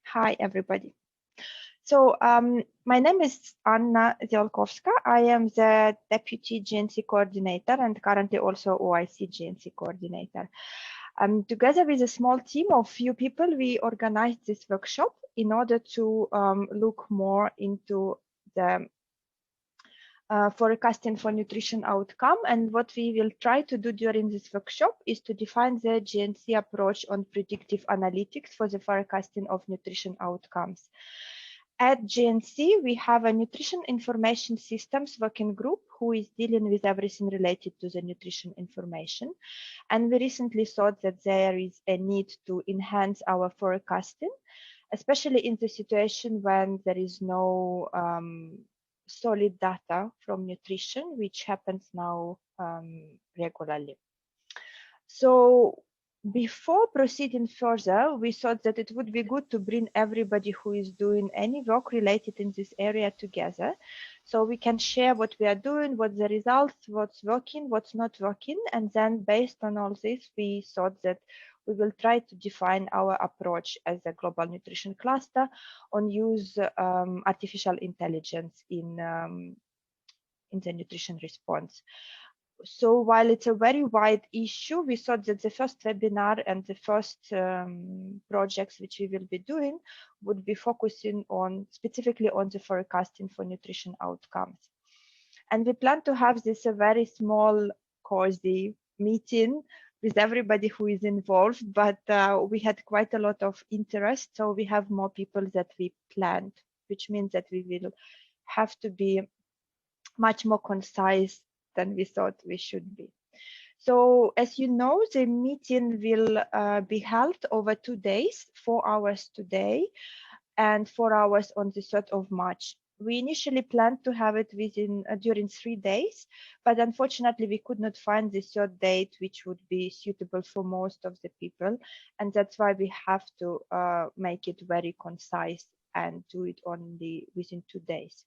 Hi, everybody. So my name is Anna Ziolkowska. I am the Deputy GNC Coordinator and currently also OIC GNC Coordinator. Together with a small team of few people, we organized this workshop in order to look more into the forecasting for nutrition outcome. And what we will try to do during this workshop is to define the GNC approach on predictive analytics for the forecasting of nutrition outcomes. At GNC, we have a nutrition information systems working group who is dealing with everything related to the nutrition information. And we recently thought that there is a need to enhance our forecasting, especially in the situation when there is no solid data from nutrition, which happens now regularly. So before proceeding further, we thought that it would be good to bring everybody who is doing any work related in this area together, so we can share what we are doing, what the results, what's working, what's not working, and then based on all this, we thought that we will try to define our approach as a global nutrition cluster on use artificial intelligence in the nutrition response. So while it's a very wide issue, we thought that the first webinar and the first projects which we will be doing would be focusing on specifically on the forecasting for nutrition outcomes. And we plan to have this a very small, cozy meeting with everybody who is involved, but we had quite a lot of interest, so we have more people that we planned, which means that we will have to be much more concise than we thought we should be. So as you know, the meeting will be held over 2 days, 4 hours today and 4 hours on the 3rd of March. We initially planned to have it within during 3 days, but unfortunately we could not find the 3rd date which would be suitable for most of the people, and that's why we have to make it very concise and do it only within 2 days.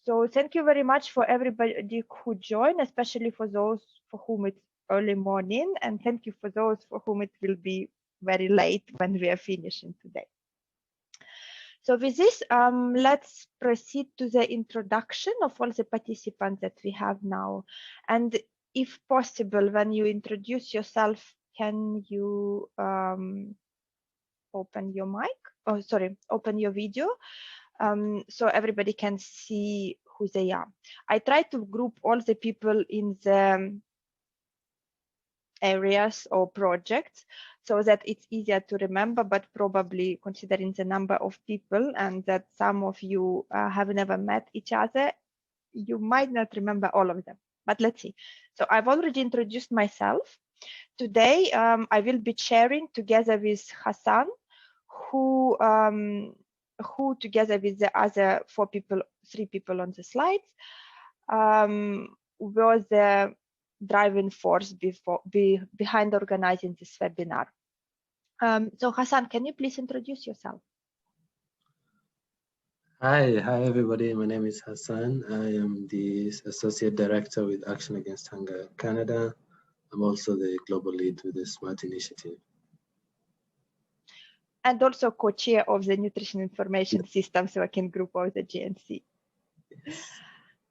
So thank you very much for everybody who joined, especially for those for whom it's early morning, and thank you for those for whom it will be very late when we are finishing today. So with this, let's proceed to the introduction of all the participants that we have now. And if possible, when you introduce yourself, can you open your mic? Oh, sorry, open your video. So everybody can see who they are. I try to group all the people in the areas or projects so that it's easier to remember, but probably considering the number of people and that some of you have never met each other, you might not remember all of them, but let's see. So I've already introduced myself. Today, I will be sharing together with Hassan, who together with the other 3 people on the slides, was the driving force behind organizing this webinar. So Hassan, can you please introduce yourself? Hi everybody. My name is Hassan. I am the Associate Director with Action Against Hunger Canada. I'm also the global lead with the SMART initiative. And also co-chair of the Nutrition Information Systems Working Group of the GNC. Yes.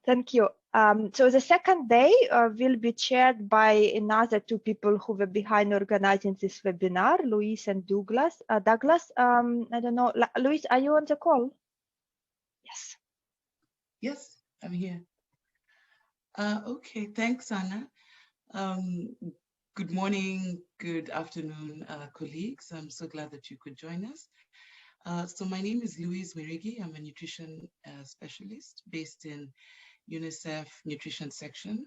Thank you. So the second day will be chaired by another 2 people who were behind organizing this webinar, Luis and Douglas. Douglas, I don't know, Luis, are you on the call? Yes. Yes, I'm here. Okay, thanks, Anna. Good morning, good afternoon, colleagues. I'm so glad that you could join us. So my name is Louise Mirigi. I'm a nutrition specialist based in UNICEF Nutrition Section,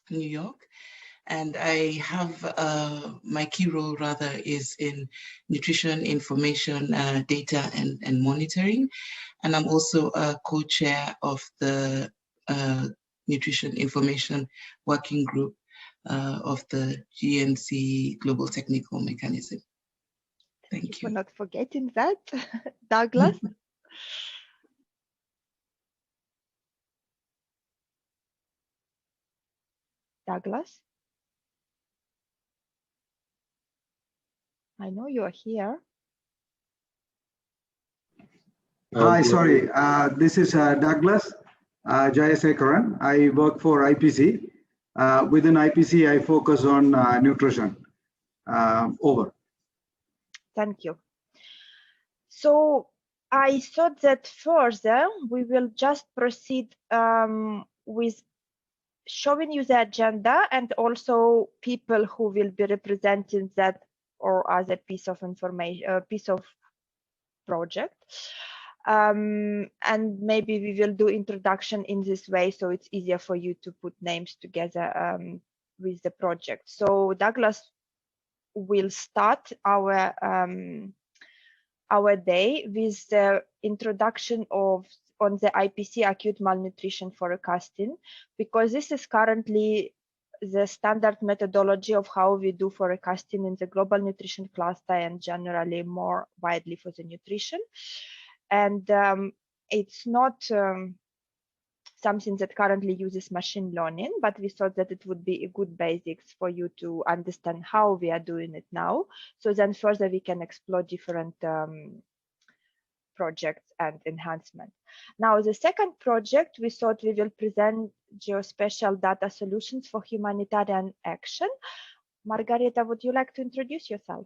New York. And I have, my key role rather is in nutrition information, data and monitoring. And I'm also a co-chair of the Nutrition Information Working Group of the GNC Global Technical Mechanism. Thank you. For not forgetting that. Douglas? Douglas? I know you are here. Hi, sorry. This is Douglas Jayasekaran. I work for IPC. Within IPC, I focus on nutrition. Over. Thank you. So I thought that further we will just proceed with showing you the agenda and also people who will be representing that or other piece of information, piece of project. And maybe we will do introduction in this way, so it's easier for you to put names together with the project. So Douglas will start our day with the introduction on the IPC acute malnutrition forecasting, because this is currently the standard methodology of how we do forecasting in the global nutrition cluster and generally more widely for the nutrition. And it's not something that currently uses machine learning, but we thought that it would be a good basics for you to understand how we are doing it now. So then further we can explore different projects and enhancement. Now, the second project, we thought we will present geospatial data solutions for humanitarian action. Margareta, would you like to introduce yourself?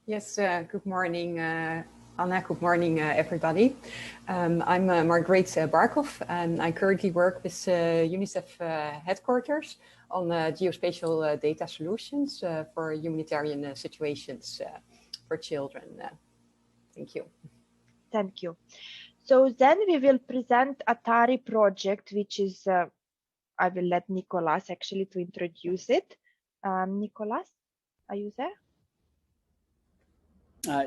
Yes, good morning, Anna. Good morning, everybody. I'm Margrethe Barkhoff, and I currently work with UNICEF headquarters on geospatial data solutions for humanitarian situations for children. Thank you. Thank you. So then we will present Atari project, which is, I will let Nicolas actually to introduce it. Nicolas, are you there?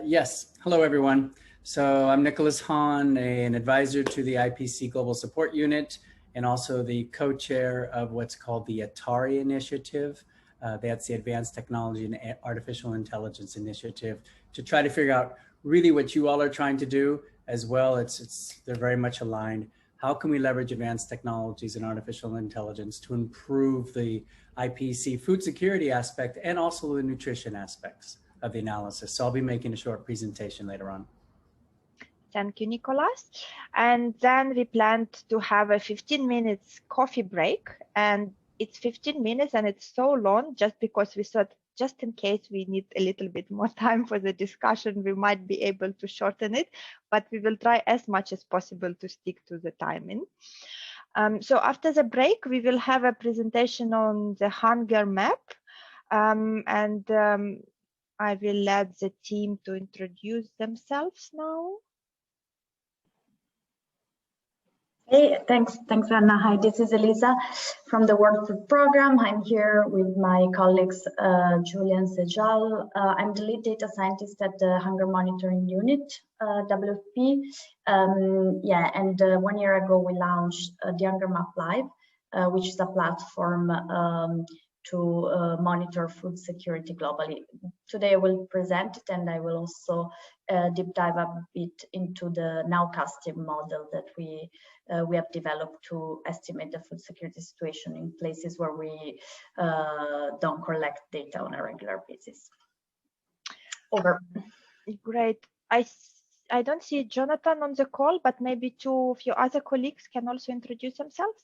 Yes. Hello, everyone. So I'm Nicholas Hahn, an advisor to the IPC Global Support Unit and also the co-chair of what's called the Atari Initiative. That's the Advanced Technology and Artificial Intelligence Initiative, to try to figure out really what you all are trying to do as well. They're very much aligned. How can we leverage advanced technologies and artificial intelligence to improve the IPC food security aspect and also the nutrition aspects of the analysis? So I'll be making a short presentation later on. Thank you, Nicolas. And then we planned to have a 15 minutes coffee break, and it's 15 minutes and it's so long just because we thought just in case we need a little bit more time for the discussion, we might be able to shorten it, but we will try as much as possible to stick to the timing. So after the break, we will have a presentation on the hunger map, I will let the team to introduce themselves now. Hey, thanks Anna. Hi, this is Elisa from the World Food Program. I'm here with my colleagues Julia and Sejal. I'm the lead data scientist at the Hunger Monitoring Unit, WFP. 1 year ago we launched the Hunger Map Live, which is a platform to monitor food security globally. Today I will present it, and I will also deep dive a bit into the nowcasting model that we have developed to estimate the food security situation in places where we don't collect data on a regular basis. Over. Great. I don't see Jonathan on the call, but maybe two of your other colleagues can also introduce themselves.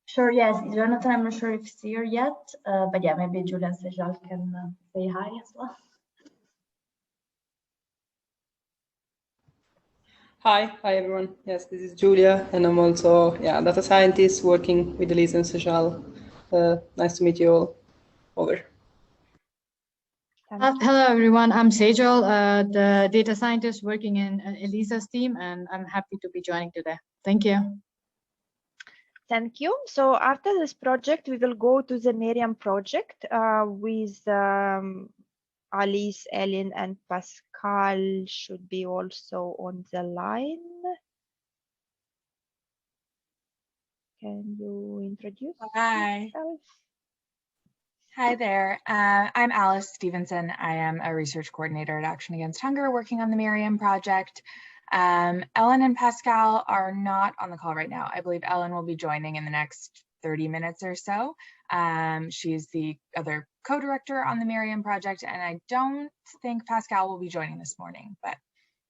Sure, yes. Jonathan, I'm not sure if he's here yet, but yeah, maybe Julia and Sejal can say hi as well. Hi everyone. Yes, this is Julia, and I'm also data scientist working with Elisa and Sejal. Nice to meet you all. Over. Hello everyone, I'm Sejal, the data scientist working in Elisa's team, and I'm happy to be joining today. Thank you. Thank you. So after this project, we will go to the Miriam project with Alice, Ellen, and Pascal should be also on the line. Can you introduce yourself? Hi there. I'm Alice Stevenson. I am a research coordinator at Action Against Hunger working on the Miriam project. Ellen and Pascal are not on the call right now. I believe Ellen will be joining in the next 30 minutes or so. She's the other co-director on the Miriam project, and I don't think Pascal will be joining this morning, but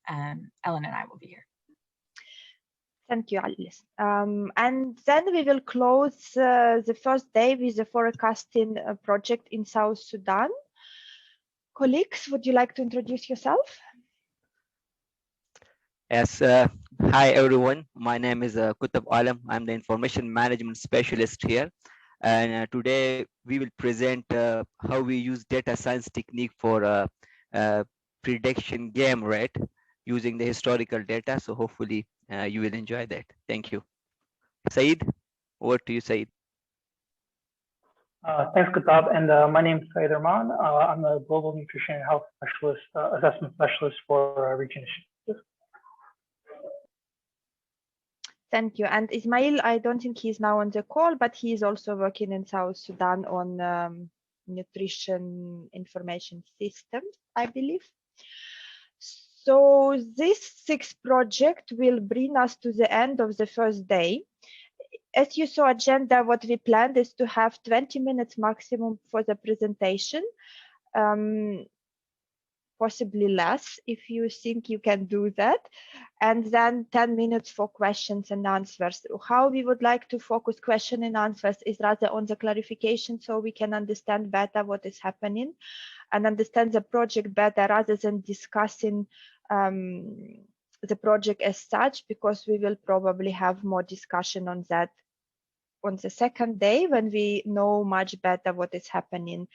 Ellen and I will be here. Thank you, Alice. And then we will close the first day with the forecasting project in South Sudan. Colleagues, would you like to introduce yourself? Yes, hi everyone. My name is Kutab Alam. I'm the information management specialist here. And today we will present how we use data science technique for prediction game rate using the historical data. So hopefully you will enjoy that. Thank you. Saeed, over to you, Saeed. Thanks, Kutab. And my name is Saeed Rahman. I'm a global nutrition and health specialist, assessment specialist for region initiatives. Thank you. And Ismail, I don't think he's now on the call, but he is also working in South Sudan on nutrition information systems, I believe. So this 6th project will bring us to the end of the first day. As you saw agenda, what we planned is to have 20 minutes maximum for the presentation. Possibly less if you think you can do that, and then 10 minutes for questions and answers. How we would like to focus question and answers is rather on the clarification, so we can understand better what is happening and understand the project better, rather than discussing the project as such, because we will probably have more discussion on that on the second day when we know much better what is happening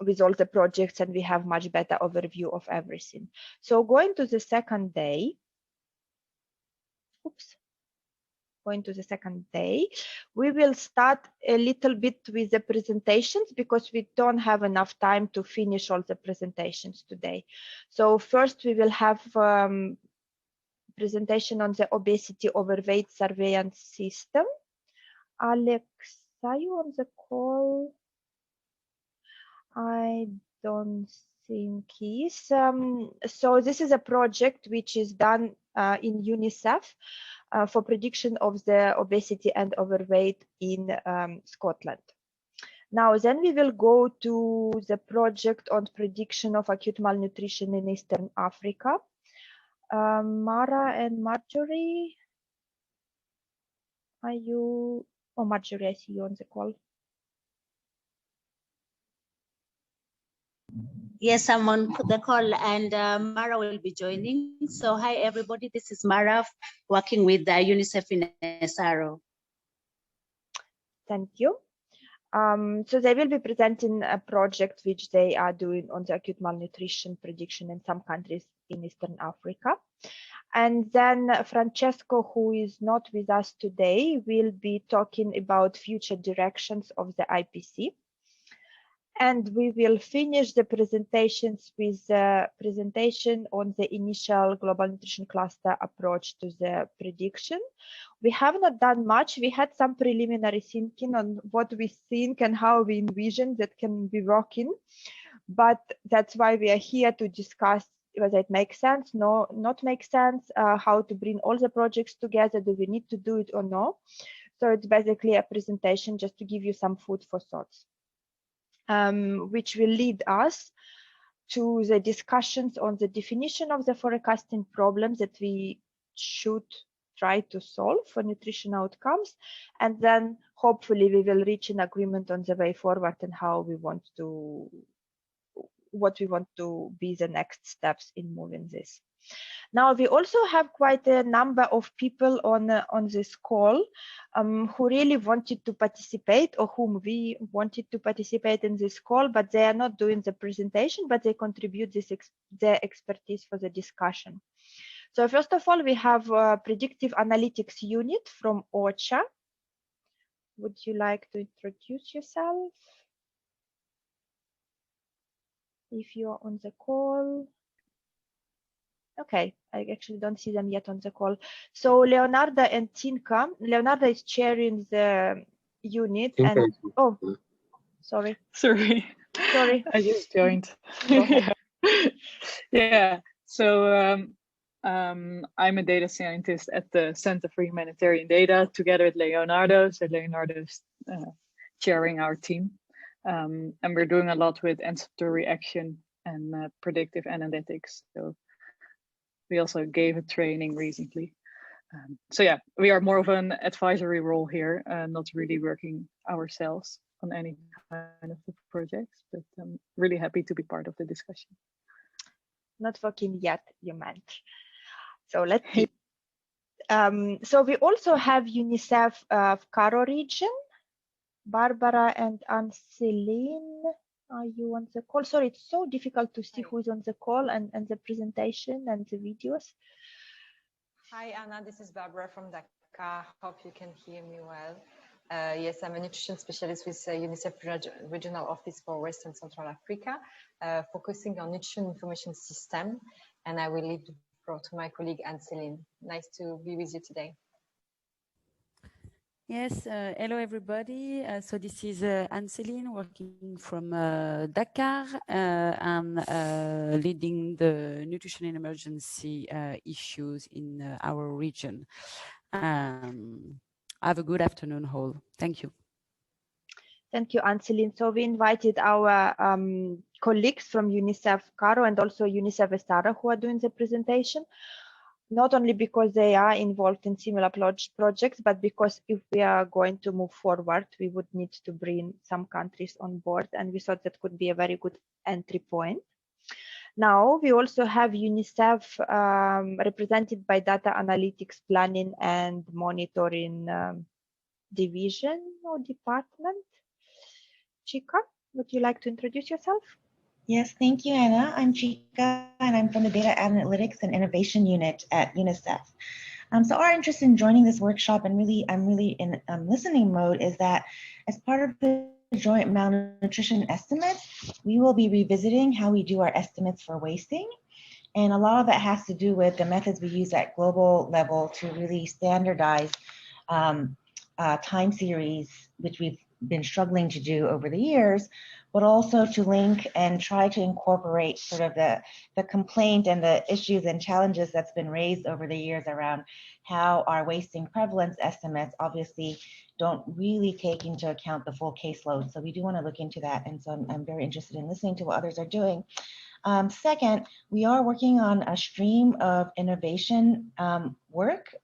with all the projects, and we have much better overview of everything. So going to the second day, we will start a little bit with the presentations, because we don't have enough time to finish all the presentations today. So first we will have presentation on the obesity overweight surveillance system. Alex, are you on the call? I don't think he is. So this is a project which is done in UNICEF for prediction of the obesity and overweight in Scotland. Now, then we will go to the project on prediction of acute malnutrition in Eastern Africa. Mara and Marjorie, are you? Oh, Marjorie, I see you on the call. Yes, I'm on the call, and Mara will be joining. So hi, everybody. This is Mara working with UNICEF in SRO. Thank you. So they will be presenting a project which they are doing on the acute malnutrition prediction in some countries in Eastern Africa. And then Francesco, who is not with us today, will be talking about future directions of the IPC. And we will finish the presentations with a presentation on the initial global nutrition cluster approach to the prediction. We have not done much. We had some preliminary thinking on what we think and how we envision that can be working, but that's why we are here to discuss whether it makes sense, no, not make sense, how to bring all the projects together, do we need to do it or no. So it's basically a presentation just to give you some food for thoughts. Which will lead us to the discussions on the definition of the forecasting problems that we should try to solve for nutrition outcomes, and then hopefully we will reach an agreement on the way forward and how we want to, what we want to be the next steps in moving this. Now, we also have quite a number of people on this call who really wanted to participate, or whom we wanted to participate in this call, but they are not doing the presentation, but they contribute their expertise for the discussion. So first of all, we have a predictive analytics unit from OCHA. Would you like to introduce yourself? If you're on the call. Okay, I actually don't see them yet on the call. So Leonarda and Tinka. Leonarda is chairing the unit. Tinka And oh, sorry. Sorry, I just joined. Go ahead. Yeah. So I'm a data scientist at the Center for Humanitarian Data together with Leonardo. So Leonardo's chairing our team. And we're doing a lot with anticipatory action and predictive analytics. So we also gave a training recently. So yeah, we are more of an advisory role here, not really working ourselves on any kind of the projects, but I'm really happy to be part of the discussion. Not working yet, you meant. So let's see. So we also have UNICEF Cairo region. Barbara and Anne-Céline, are you on the call? Sorry, it's so difficult to see who is on the call and the presentation and the videos. Hi, Anna, this is Barbara from Dakar. Hope you can hear me well. Yes, I'm a nutrition specialist with UNICEF Regional Office for West and Central Africa, focusing on nutrition information system. And I will leave the floor to my colleague Anne-Céline. Nice to be with you today. Yes, hello everybody. So this is Anne-Céline working from Dakar. I'm leading the nutrition and emergency issues in our region. Have a good afternoon all. Thank you. Thank you, Anne-Céline. So we invited our colleagues from UNICEF Cairo and also UNICEF Estara who are doing the presentation. Not only because they are involved in similar projects, but because if we are going to move forward, we would need to bring some countries on board, and we thought that could be a very good entry point. Now, we also have UNICEF represented by Data Analytics Planning and Monitoring Division or Department. Chica, would you like to introduce yourself? Yes, thank you, Anna. I'm Chica, and I'm from the Data Analytics and Innovation Unit at UNICEF. So our interest in joining this workshop, and really, I'm really in listening mode, is that as part of the joint malnutrition estimates, we will be revisiting how we do our estimates for wasting. And a lot of that has to do with the methods we use at global level to really standardize time series, which we've been struggling to do over the years, but also to link and try to incorporate sort of the complaint and the issues and challenges that's been raised over the years around how our wasting prevalence estimates obviously don't really take into account the full caseload. So we do want to look into that. And so I'm very interested in listening to what others are doing. Second, we are working on a stream of innovation work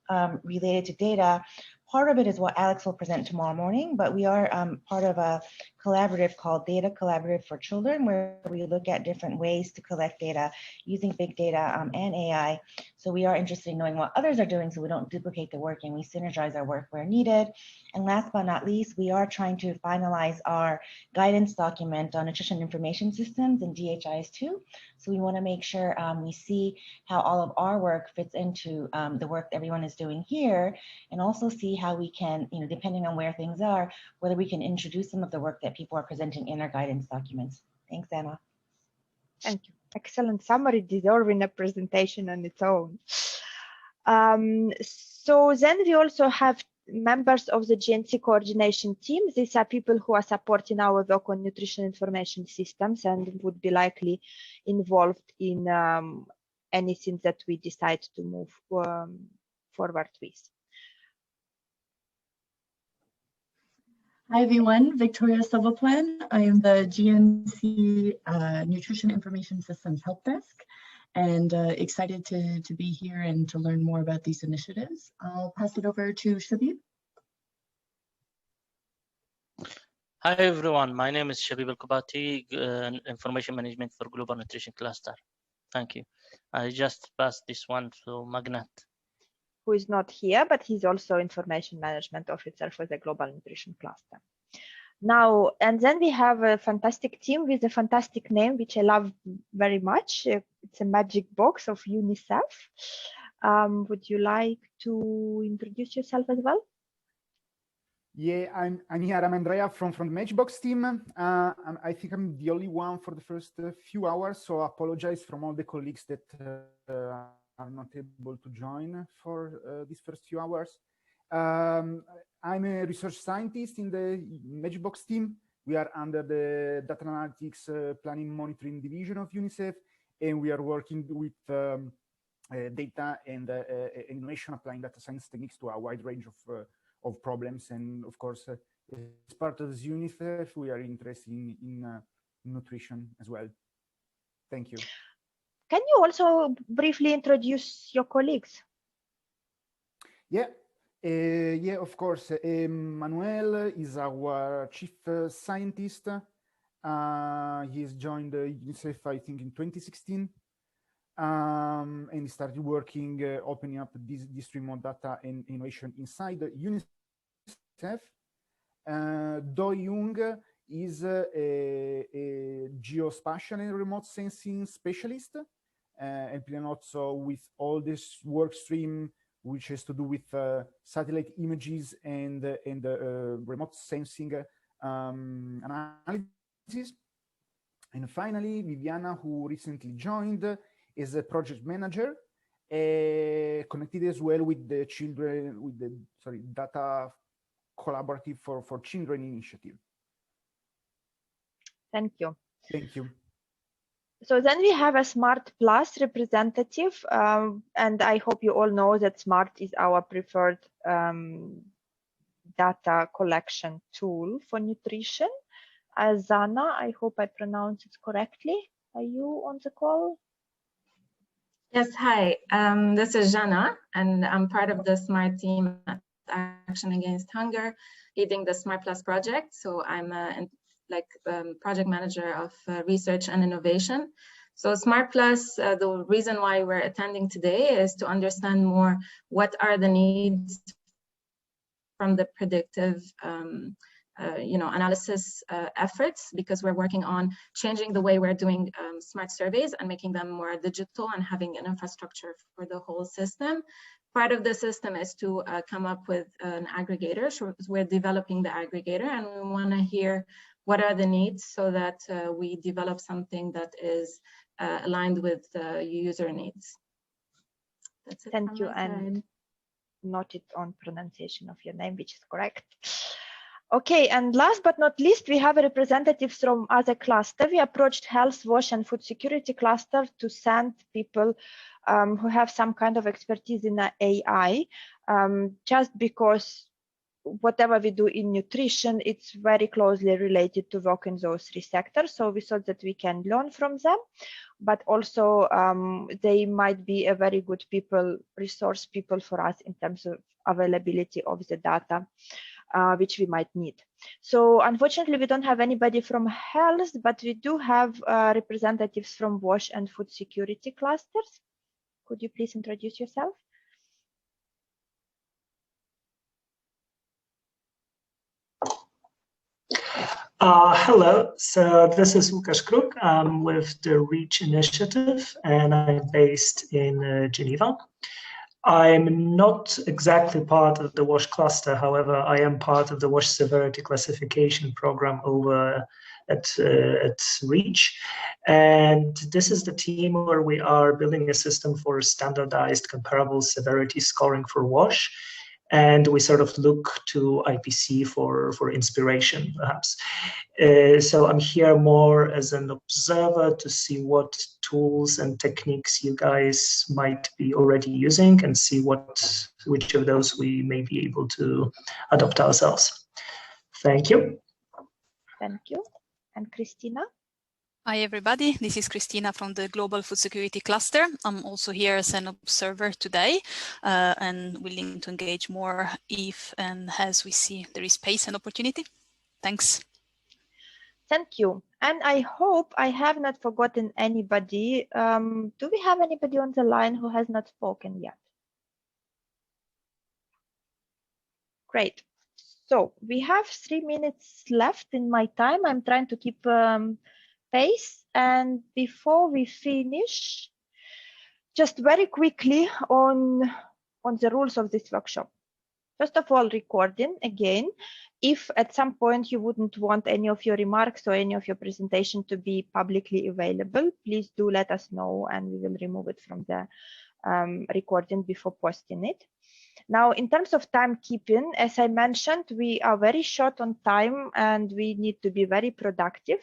related to data. Part of it is what Alex will present tomorrow morning, but we are part of a collaborative called Data Collaborative for Children, where we look at different ways to collect data using big data and AI. So we are interested in knowing what others are doing so we don't duplicate the work and we synergize our work where needed. And last but not least, we are trying to finalize our guidance document on nutrition information systems and DHIS2. So we want to make sure we see how all of our work fits into the work everyone is doing here, and also see how we can, depending on where things are, whether we can introduce some of the work that people are presenting in our guidance documents. Thanks, Emma. Thank you. Excellent summary, deserving a presentation on its own. So then we also have members of the GNC coordination team. These are people who are supporting our work on nutrition information systems and would be likely involved in anything that we decide to move forward with. Hi everyone, Victoria Silverplan. I am the GNC Nutrition Information Systems Help Desk, and excited to be here and to learn more about these initiatives. I'll pass it over to Shabib. Hi everyone, my name is Shabib Al-Kubati, Information Management for Global Nutrition Cluster. Thank you. I just passed this one to Magnat, who is not here, but he's also Information Management Officer for the Global Nutrition Cluster. Now, and then we have a fantastic team with a fantastic name, which I love very much. It's a magic box of UNICEF. Would you like to introduce yourself as well? Yeah, I'm here. I'm Andrea from the Matchbox team. I think I'm the only one for the first few hours, so I apologize from all the colleagues that are not able to join for these first few hours. I'm a research scientist in the Matchbox team. We are under the Data Analytics Planning Monitoring Division of UNICEF, and we are working with data and innovation applying data science techniques to a wide range of problems. And of course, as part of this UNICEF, we are interested in nutrition as well. Thank you. Can you also briefly introduce your colleagues? Yeah, yeah, of course. Manuel is our chief scientist. He has joined UNICEF, I think, in 2016. And he started working, opening up this stream of data and innovation inside UNICEF. Do Young is a geospatial and remote sensing specialist, helping also with all this work stream, which has to do with satellite images and remote sensing analysis. And finally, Viviana, who recently joined, is a project manager, connected as well with the children, with the data collaborative for children initiative. Thank you. Thank you. So then we have a Smart Plus representative, and I hope you all know that Smart is our preferred data collection tool for nutrition. Zana, I hope I pronounced it correctly. Are you on the call? Yes, hi. This is Jana, and I'm part of the SMART team at Action Against Hunger, leading the SMART Plus project. So I'm project manager of research and innovation. So SMART Plus, the reason why we're attending today is to understand more what are the needs from the predictive analysis efforts, because we're working on changing the way we're doing smart surveys and making them more digital and having an infrastructure for the whole system. Part of the system is to come up with an aggregator. So we're developing the aggregator, and we want to hear what are the needs so that we develop something that is aligned with user needs. That's it. Thank you, and noted on pronunciation of your name, which is correct. Okay, and last but not least, we have representatives from other cluster. We approached health, wash, and food security cluster to send people who have some kind of expertise in AI, just because whatever we do in nutrition, it's very closely related to work in those three sectors. So we thought that we can learn from them, but also they might be a very good resource people for us in terms of availability of the data, which we might need. So unfortunately, we don't have anybody from health, but we do have representatives from wash and food security clusters. Could you please introduce yourself? Hello, so this is Łukasz Kruk. I'm with the REACH initiative, and I'm based in Geneva. I'm not exactly part of the WASH cluster. However, I am part of the WASH severity classification program over at REACH. And this is the team where we are building a system for standardized comparable severity scoring for WASH. And we sort of look to IPC for inspiration, perhaps. So I'm here more as an observer to see what tools and techniques you guys might be already using and see which of those we may be able to adopt ourselves. Thank you. Thank you. And Christina? Hi, everybody. This is Christina from the Global Food Security Cluster. I'm also here as an observer today and willing to engage more if and as we see there is space and opportunity. Thanks. Thank you. And I hope I have not forgotten anybody. Do we have anybody on the line who has not spoken yet? Great. So we have 3 minutes left in my time. I'm trying to keep pace. And before we finish, just very quickly on the rules of this workshop. First of all, recording again. If at some point you wouldn't want any of your remarks or any of your presentation to be publicly available, please do let us know and we will remove it from the recording before posting it. Now, in terms of timekeeping, as I mentioned, we are very short on time and we need to be very productive.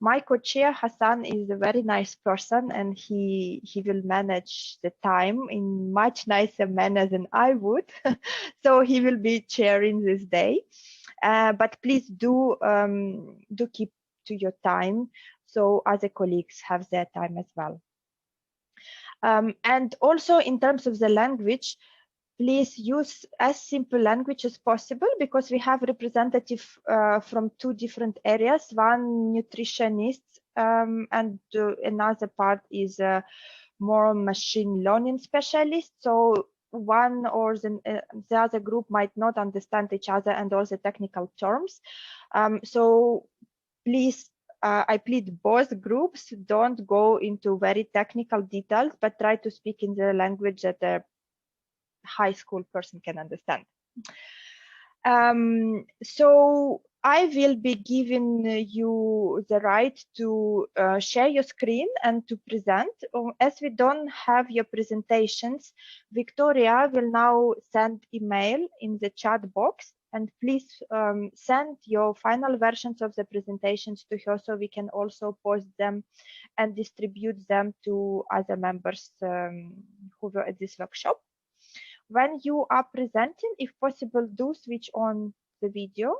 My co-chair Hassan is a very nice person and he will manage the time in much nicer manner than I would. So he will be chairing this day. But please do keep to your time so other colleagues have their time as well. And also in terms of the language, please use as simple language as possible because we have representative from 2 different areas. One nutritionist and another part is more machine learning specialist. So one or the other group might not understand each other and all the technical terms. So please, I plead both groups, don't go into very technical details, but try to speak in the language that a high school person can understand. So I will be giving you the right to share your screen and to present. As we don't have your presentations, Victoria will now send email in the chat box, and please send your final versions of the presentations to her so we can also post them and distribute them to other members who were at this workshop. When you are presenting, if possible, do switch on the video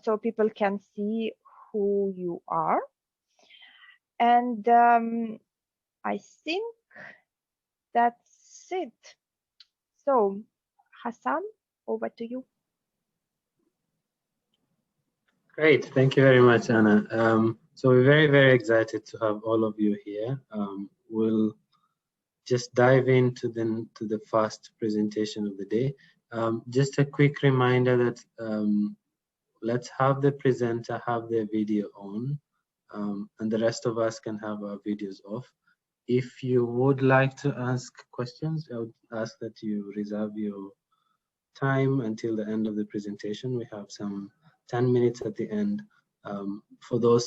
so people can see who you are. And I think that's it. So, Hassan, over to you. Great, thank you very much, Anna. So we're very, very excited to have all of you here. We'll just dive into the first presentation of the day. Just a quick reminder that let's have the presenter have their video on, and the rest of us can have our videos off. If you would like to ask questions, I would ask that you reserve your time until the end of the presentation. We have some 10 minutes at the end for those